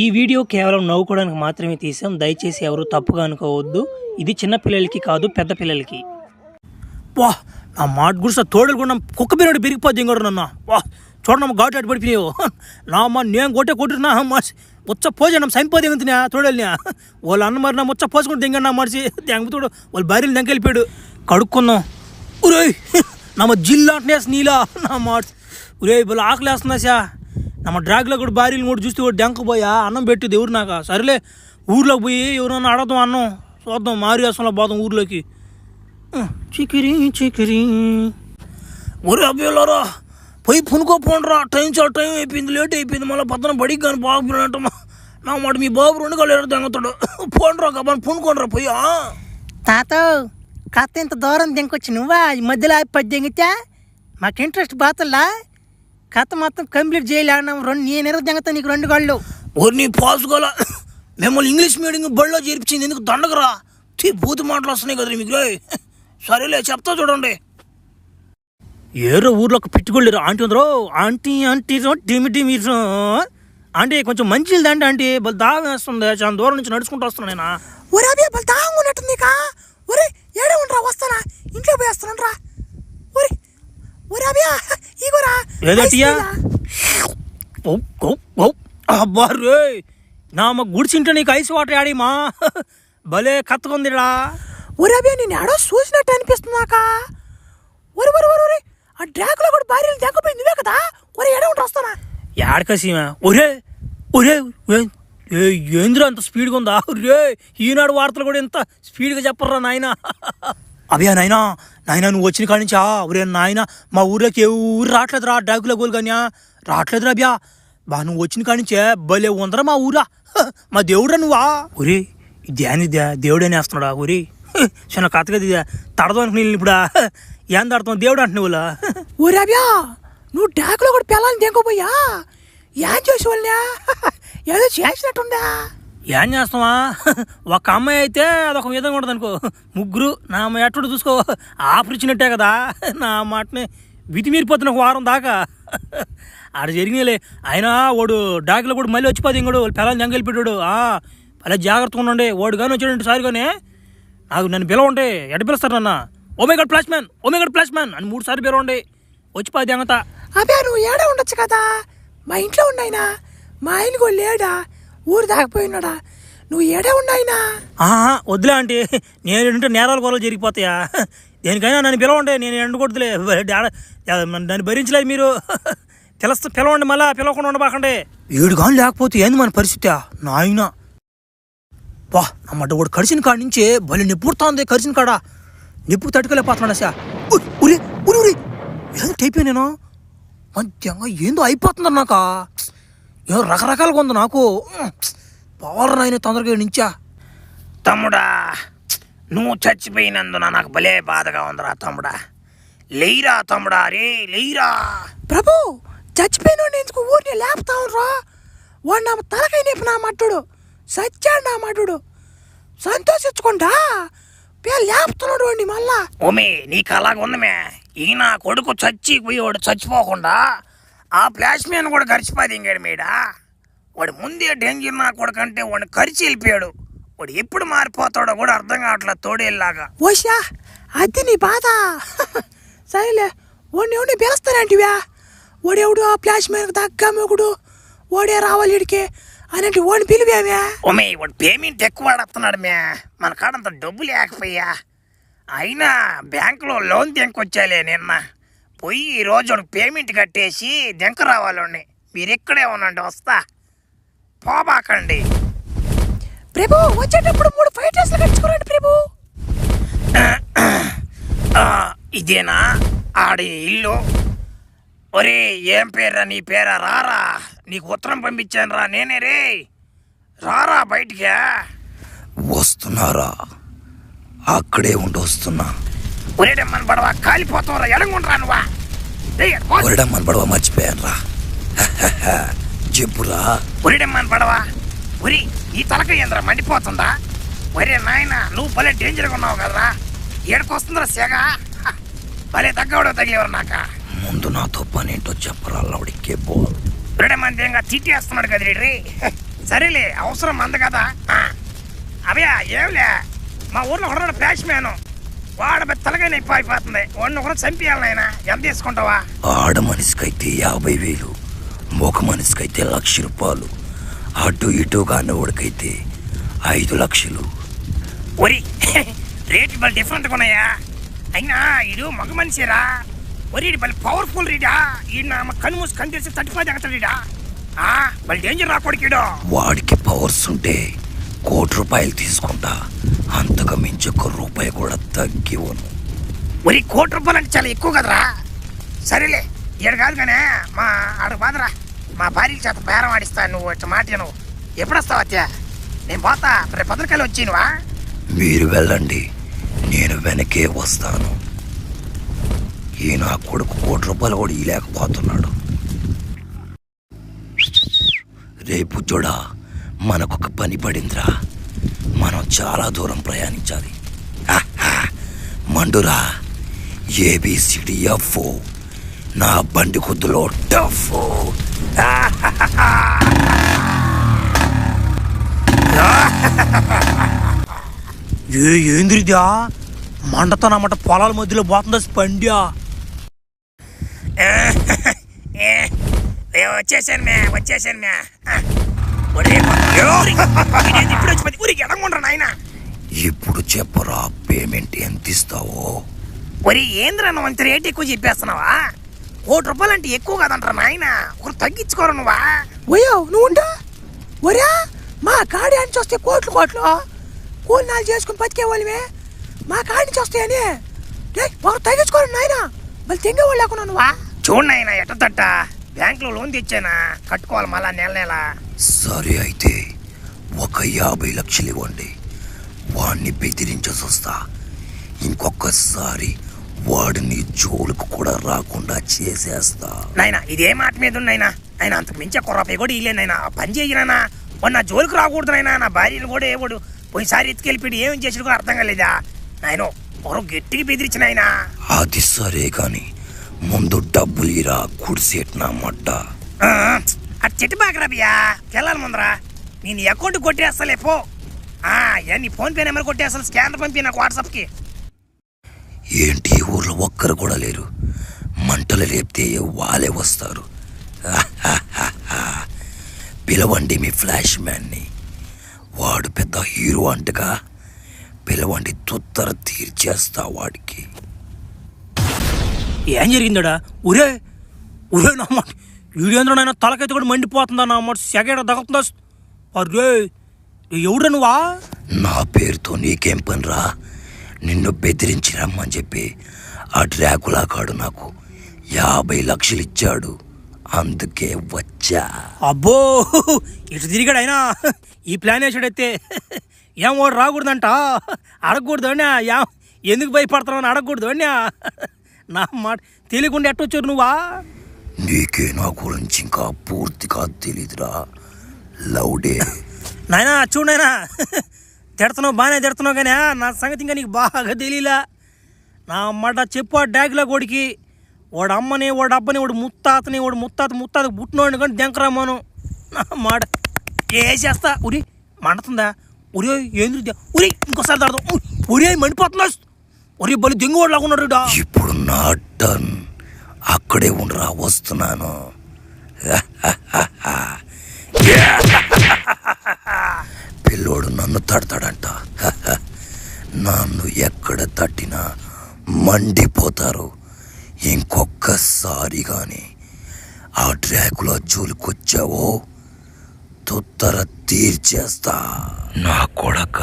ఈ వీడియో కేవలం నవ్వుకోవడానికి మాత్రమే తీసాం. దయచేసి ఎవరు తప్పుగా అనుకోవద్దు. ఇది చిన్న పిల్లలకి కాదు, పెద్ద పిల్లలకి. వా నా మాట గుడిసా తోడలు కూడా కుక్క బిర్యానీ బిరిగిపోద్ది ఇంకోటి నన్న. వా చూడమ్మ ఘాటు అటు పడిపోయావు నా అమ్మ నేను కొట్టున్నా ముచ్చ పోజా నమ్మ సంపోదే తినా తోడలినా వాళ్ళ అన్న మరి నా ముచ్చ పోసుకుని దింగన్నా మనిషి దెంగతోడు వాళ్ళ భార్యలు దెంకెళ్ళిపోయాడు. కడుక్కున్నాం ఉరే నమ్మ జిల్లా అంటే నీలా నా మాట ఉరే వాళ్ళు ఆకలేస్తున్నా సా నమ్మ డ్రాగ్లో కూడా భార్యలు కూడా చూస్తే కూడా దెంకపోయా అన్నం పెట్టేది ఎవరు నాక. సరేలే ఊర్లోకి పోయి ఎవరన్నా అడగదాం అన్నం చూద్దాం మారి వేసంలో పోదాం ఊర్లోకి. చికిరి చికిరి ఒరే అబ్బాయిలారా పోయి పునుకోపోండ్రా. టైం చాలా టైం అయిపోయింది, లేట్ అయిపోయింది. మళ్ళీ పక్కన బడికి కానీ బాగుపోయినట్టు నా మాట మీ బాబు 2 గంటలు దెంగతాడు. పోండ్రా కబాని పునుకోండ్రా పోయి. తాత కథ ఇంత దూరం దింకొచ్చి నువ్వా ఈ మధ్యలో ఆపి దింగితే మాకు ఇంట్రెస్ట్ బాతల్లా కథ మొత్తం కంప్లీట్ చేయలేన్నాం. నేను దింగతా నీకు 2 గళ్ళు. ఒరి నీ పాసుకోవాలా మిమ్మల్ని ఇంగ్లీష్ మీడియం బడిలో చేర్పించింది ఎందుకు దండగరా బూతు మాటలు వస్తున్నాయి కదా మీకు. సరేలే చెప్తా చూడండి. ఏరో ఊర్లో ఒక పెట్టుకోలేరు ఆంటీ ఉందరో ఆంటీ ఆంటీ డిమి డిమి ఆంటీ కొంచెం మంచిది దండి ఆంటీ బలి దాహం వేస్తుంది. చాలా దూరం నుంచి నడుచుకుంటూ వస్తున్నా నేను. ఒరే అబ్బే బలి దాహం ఉన్నట్టుంది కా. ఒరే ఏడే ఉండరా వస్తానా ఇంట్లో పోయి వస్తానరా. ఒరే ఒరే అబ్బే ఇగోరా ఏదటియా అబ్బా రే నా మా గుడిచింటే నీకు ఐస్ వాటర్ ఆడిమా భలే కత్తుకుందిరా. ఒరే అబ్బే నేను ఏడో చూసినట్టు అనిపిస్తుందాకా. ఒరే ఒరే ఒరే ఒరే ఆ డ్రాకులో కూడా భార్యలు దెంకపోయింది నువ్వే కదా. ఒరే ఏడే ఉండి వస్తానా ఏడకసీమా. ఒరే ఒరే ఏంద్రా అంత స్పీడ్గా ఉందా రే. ఈనాడు వార్తలు కూడా ఎంత స్పీడ్గా చెప్పర్రా నాయన. అభయా నాయనా నాయన నువ్వు వచ్చిన కాడి నుంచా ఒరే నాయన మా ఊర్లోకి ఎవరు రావట్లేదురా డ్రాకుల గోలు కానీ రావట్లేదురా అభ్యా. బా నువ్వు వచ్చిన కాడి నుంచే భలే ఉందరా మా ఊరా. మా దేవుడా నువ్వా. ఒరే ధ్యాని దేవుడని వేస్తున్నాడా. ఒరే చిన్న కథగది తడదాం అనుకుని ఇప్పుడా ఏం తడతాం దేవుడు అంటే నువ్వులా. ఒరే అభ్యా నువ్వు డ్రాకులో కూడా పిల్లల్ని దెంకపోయా ఏం చేసి వాళ్ళా ఏదో చేసినట్టుందా. ఏం చేస్తావా ఒక అమ్మాయి అయితే అదొక విధంగా ఉంటుంది అనుకో. ముగ్గురు నా ఎట్టుడు చూసుకో ఆపరిచినట్టే కదా. నా మాటని వితిమీరిపోతున్న ఒక వారం దాకా ఆడ జరిగినాలే. అయినా వాడు డాకిలో కూడా మళ్ళీ వచ్చిపోతే ఇంకోడు వాళ్ళు పిల్లల్ని దెంగెళ్ళిపెట్టాడు. అలా జాగ్రత్తగా ఉండండి. వాడు కానీ వచ్చాడంటే సారి కానీ నాకు నన్ను పిలవండి. ఎడ పిలుస్తారు నన్న ఓమేగడ్ ఫ్లాష్ మ్యాన్ అని 3 సార్లు పిలవండి వచ్చిపోయి దెంగత. అబ్బా నువ్వు ఏడా ఉండొచ్చు కదా. మా ఇంట్లో ఉన్నాయినా మా ఆయన కూడా లేడా ఊరు దాకపోయినాడా. నువ్వు ఏడే ఉన్నాయినా. వద్దులే అంటే నేను ఉంటే నేరాల కూరలు జరిగిపోతాయా. దేనికైనా నన్ను పిలవండి. నేను ఎండకూడదులే నన్ను భరించలేదు మీరు. పిలవండి మళ్ళా పిలవకుండా ఉండబాకండి. 7 గాని లేకపోతే ఏంది మన పరిస్థితి నాయన. వా అమ్మట వాడు కరిసిన కాడ నుంచే భలే నిప్పుడుతోంది. కరిసిన కాడ నిప్పు తట్టుకోలేకపోతున్నాడు సా. ఉరి ఉరి ఉరి ఏదో టైపోయా నేను మధ్యంగా ఏందో అయిపోతుంది నాక. ఏదో రకరకాలుగా ఉంది నాకు. పవర్ నాయన తొందరగా నుంచా. తమ్ముడా నువ్వు చచ్చిపోయినందున నాకు భలే బాధగా ఉందిరా తమ్ముడా. లేయిరా తమ్ముడా రే లేయిరా. ప్రభు చచ్చిపోయిన ఎందుకు ఊరిని లేపుతా రా. వాడు నా తలకై నేపు నా మట్టుడు సచ్చాడు నా మట్టుడు సంతోషించుకుంటా లేపుతున్నాడు వాడిని మళ్ళా. ఓమే నీకు అలాగ ఉందమే. ఈయన కొడుకు చచ్చిపోయేవాడు చచ్చిపోకుండా ఆ ఫ్లాష్ మ్యాన్ కూడా గడిచిపోయింది ఇంకాడు మీడా. వాడు ముందే డేంజర్ నా కొడుకు అంటే వాడిని కరిచి వెళ్ళిపోయాడు. వాడు ఎప్పుడు మారిపోతాడో కూడా అర్థం కావట్లేదు తోడేలాగా. ఓషా అది నీ బాధ. సరేలే వాడిని ఎవరిని పిలుస్తానంటివా. వాడెవడు ఆ ఫ్లాష్ మ్యాన్కి తగ్గ మొగుడు వాడే రావాలి ఇడికి అనేటి వాడిని పిలివేమే. ఓమే వాడు పేమెంట్ ఎక్కువ వాడుతున్నాడు మే. మన కాడంత డబ్బు లేకపోయా. అయినా బ్యాంకులో లోన్ దెంకొచ్చాలే నిన్న. పోయి ఈరోజు వాడికి పేమెంట్ కట్టేసి దెంక రావాలండి. మీరు ఇక్కడే ఉండండి వస్తా పోబాకండి. ప్రభు వచ్చేటప్పుడు 3 ఫైటర్స్లు కట్టుకోరండి ప్రభు. ఇదేనా ఆడి ఇల్లు. ఒరే ఏం పేరా నీ పేరా రారా. నీకు ఉత్తరం పంపించాను రా నేనే రే. రారా బయటికి. వస్తున్నారా అక్కడే ఉండి వస్తున్నా. ఒరేడమ్మని పడవ కాలిపోతాం రా ఎడంగుండ్రా నువ్వా. ఒరేడమ్మని పడవ మర్చిపోయాను రా చెప్పురా. ఒరేడమ్మని పడవ ఒరి ఈ తలక ఏంద్రా మండిపోతుందా. ఒరే నాయన నువ్వు భలే డేంజర్గా ఉన్నావు కదరా. ఏడుకొస్తుందిరా సేగ భలే తగ్గవడో తగిలేవరు నాక. ముందు నాతో పనేంటో చెప్పరా లౌడికే బోల్. రెడమంది తిట్టేస్తున్నాడు కదా రే. సరేలే అవసరం మంద కదా. అవే ఏమిలే, మా ఊర్లో ఒకడు ఫ్లాష్ మ్యాను, వాడు తలగా నొప్పి అయిపోతుంది. వాడిని ఒకరు చంపేయాలి నాయన. ఎంత తీసుకుంటావా? ఆడ మనిషికైతే 50,000, ఒక మనిషికైతే 1,00,000 రూపాయలు, అటు ఇటుగా అన్నవాడికైతే 5 లక్షలు. ఒరి రేట్లు బలి డిఫరెంట్గా ఉన్నాయా? అయినా ఇడు మగ మనిషిరా. ఒరి బలి పవర్ఫుల్ రీడా. ఈ నా కన్ను మూసి కన్ను తెరిచి 35 ఎగతాడా. బలి డేంజర్ రాకూడదు. వాడికి పవర్స్ ఉంటే 1,00,00,000 రూపాయలు తీసుకుంటా, అంతకు మించి 1 రూపాయి కూడా తగ్గివను. ఒరి 1,00,00,000 రూపాయలు అంటే చాలా ఎక్కువ కదరా. సరేలే ఇక్కడ కాదు కానీ మా ఆడకు బాధరా, మా భార్య చేత బేరం ఆడిస్తా. నువ్వు వచ్చి మాట నువ్వు ఎప్పుడు వస్తావు అత్య? నేను పోతా, రేపు పదరికాయలు వచ్చి నువ్వా? మీరు వెళ్ళండి, నేను వెనకే వస్తాను. ఈ నా కొడుకు 1,00,00,000 రూపాయలు కూడా ఇలేకపోతున్నాడు. రేపు చూడా మనకొక పని పడిందిరా. మనం చాలా దూరం ప్రయాణించాలి. మండురా, ABCDF నా బండి కుద్దులో టఫ్. ఏంద్రిదా మండతానమాట, పొలాల మధ్యలో పోతుందా స్పండ్యా? వచ్చేసాను మ్యా. ఇప్పుడు వచ్చి ఊరికి ఎడకుండా నాయన. ఇప్పుడు చెప్పరా, పేమెంట్ ఎంత ఇస్తావో? ఒరి ఏంద్రా నువ్వు అంత రేట్ ఎక్కువ చెప్పేస్తున్నావా? 1,00,00,000 రూపాయలు అంటే ఎక్కువ కాదంటారా నాయన. ఒకరు తగ్గించుకోరు నువ్వా? పోయావు నువ్వు ఉంటా. ఒరే మా కాడి అని చూస్తే కోట్లు కూలినాలు చేసుకుని బతికేవాళ్ళమే. మా కాడి నుంచి వస్తాయని ఒకరు తగ్గించుకోరు నాయన. మళ్ళీ తెంగేవాళ్ళు లేకున్నా నువ్వా? చూడు నాయన ఎట్ట తట్ట బ్యాంకులో లోన్ తెచ్చానా, కట్టుకోవాలి మళ్ళా నెల. సరే అయితే ఒక 50 లక్షలు ఇవ్వండి, వాడిని బెదిరించేసి వస్తా. ఇంకొకసారి వాడిని జోలుకు కూడా రాకుండా చేసేస్తా. నాయన ఇదే మాట మీద ఉన్నాయినా. ఆయన అంతకు మించి 1 రూపాయి కూడా ఇల్లేనాయన. పని చేయనా వాడు నా జోలికి రాకూడదు నాయన. నా భార్యను కూడా ఏవాడు పోయినసారి ఎత్తుకెళ్ళిపోయి ఏమేం చేసాడు కూడా అర్థం కాలేదా నాయన. ఒకరు గట్టిగా బెదిరించిన ఆయన. అది సరే కాని ముందు డబ్బులు ఇరా, కుడిసేట్నా మడ్డ. అది చెట్టు బాకరా బియ్యా, తెల్లాలి ముందరా. నేను అకౌంట్ కొట్టేస్తలే పో. నీ ఫోన్ పే నెంబర్ కొట్టేస్తాను, స్కానర్ పంపి నాకు వాట్సాప్కి. ఏంటి ఊర్లో ఒక్కరు కూడా లేరు? మంటలు లేపితే వాళ్ళే వస్తారు. పిలవండి మీ ఫ్లాష్ మ్యాన్ని, వాడు పెద్ద హీరో అంటగా. పిలవండి, తుత్తర తీర్చేస్తా వాడికి. ఏం జరిగిందడా? ఒరే నా మాట వీడియోంద్ర నాయన, తలకైతే కూడా మండిపోతుందా నా మాట. సెగేడ తగ్గుతుందా? అరే ఎవడు నువ్వా? నా పేరుతో నీకేం పనిరా? నిన్ను బెదిరించి రమ్మని చెప్పి ఆ డ్రాకులా కాడు నాకు 50 లక్షలు ఇచ్చాడు, అందుకే వచ్చా. అబ్బో ఇటు తిరిగాడు అయినా. ఈ ప్లాన్ వేసాడైతే ఏం వాడు రాకూడదంట, అడగకూడదు అన్నా. ఎందుకు భయపడతావు అని అడగకూడదు అన్నా. నా మాట తెలియకుండా ఎట్టొచ్చారు నువ్వా? నీకే నా గురించి ఇంకా పూర్తిగా తెలీదురా లౌడే. నాయనా చూడు నాయనా, తిడుతున్నావు బాగానే తిడుతున్నావు కానీ నా సంగతి ఇంకా నీకు బాగా తెలియలా. నా మాట చెప్పు ఆ డాగ్లా కొడికి. వాడు అమ్మని, వాడు అబ్బని, వాడు ముత్తాతని, వాడు ముత్తాత పుట్టినోడిని కానీ దెంకరామాను. నా మాట వేసేస్తా. ఉరి మండుతుందా? ఉరి ఏంది? ఉరి ఇంకోసారి తడదాం. ఉరి మండిపోతుందా? ఉరి బలి దెంగువాడు లాగున్నాడు. ఇప్పుడు నా టర్న్, అక్కడే ఉండరా, వస్తున్నాను. పిల్లోడు నన్ను తడతాడంట. నన్ను ఎక్కడ తట్టినా మండిపోతారు. ఇంకొక్కసారి గాని ఆ డ్రాకులా జోలికొచ్చావో తుత్తర తీర్చేస్తా. నా కొడక